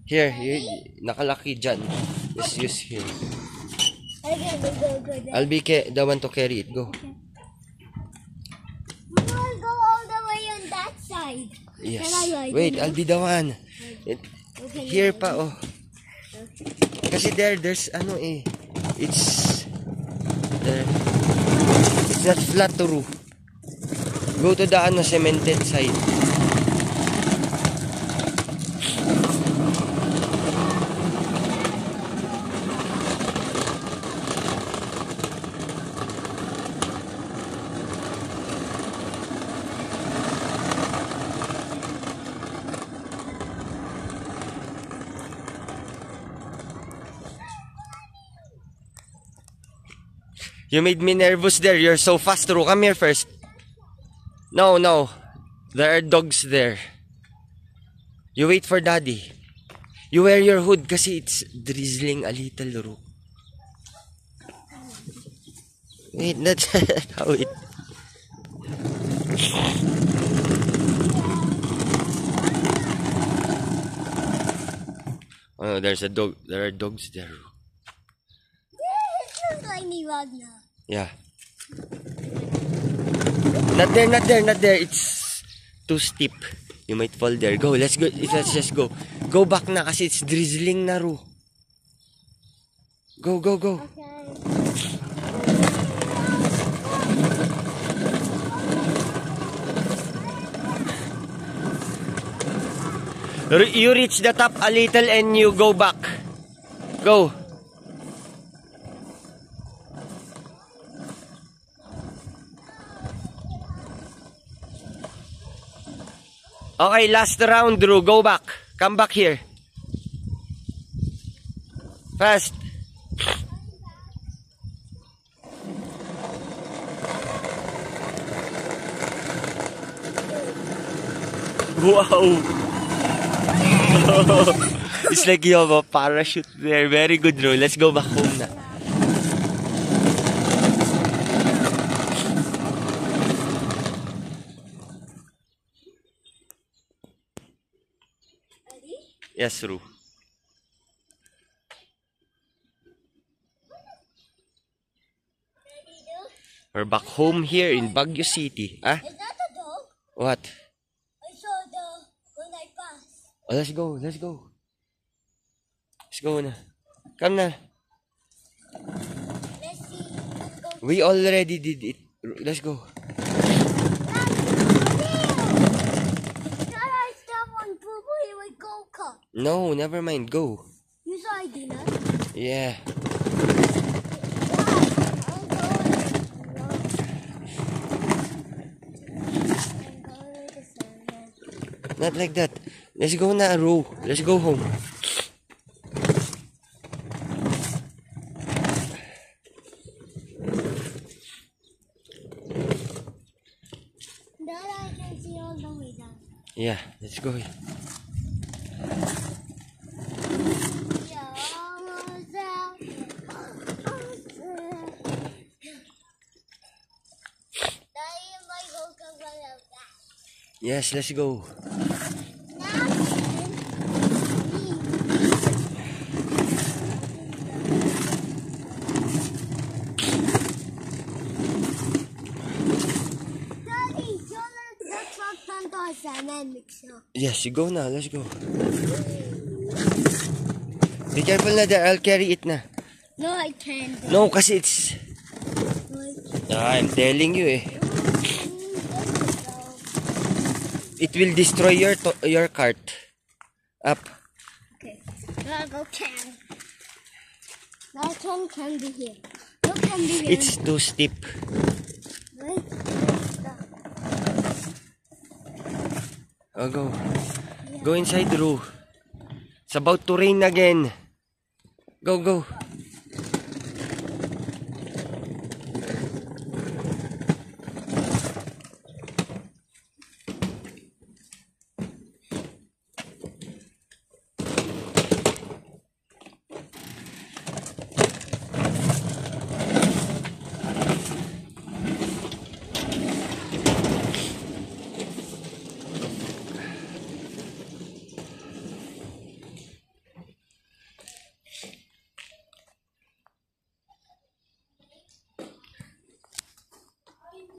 Here, nakalaki dyan. It's used here. I'll be the one to carry it. Go. We'll go all the way on that side. Yes. Wait, I'll be the one. Here pa, oh. Kasi there's ano eh. It's not flat to roof. Go to the ano, cemented side. You made me nervous there. You're so fast, Ru. Come here first. No. There are dogs there. You wait for Daddy. You wear your hood kasi it's drizzling a little, Ru. Wait, that's how it... Oh, there's a dog. There are dogs there, Ru. Yeah. Not there. It's too steep. You might fall there. Go, let's go. Let's just go. Go back na kasi it's drizzling na, Ru. Go. Okay. You reach the top a little and you go back. Go. Okay, last round, Drew. Go back. Come back here. Fast. Wow. It's like you have a parachute there. Very good, Drew. Let's go back home na. Yes, Ru. We're back home here in Baguio City. Ah? Is that a dog? What? I saw when I passed. Oh, let's go. Let's go na. Come na. Let's see. Let's go. We already did it. Let's go. No, never mind. Go. You saw I did not? Yeah. Not like that. Let's go na, Ru. Let's go home. That I can see all the way down. Yeah, let's go. Yes, let's go. Yes, you go now. Let's go. Be careful na there. I'll carry it na. No, I can't. No, kasi it's... I'm telling you eh. It will destroy your cart. Up. Okay. I'll go can. That one can be here. No can be here. It's too steep. Right? Oh, go. Go inside, Ru. It's about to rain again. Go.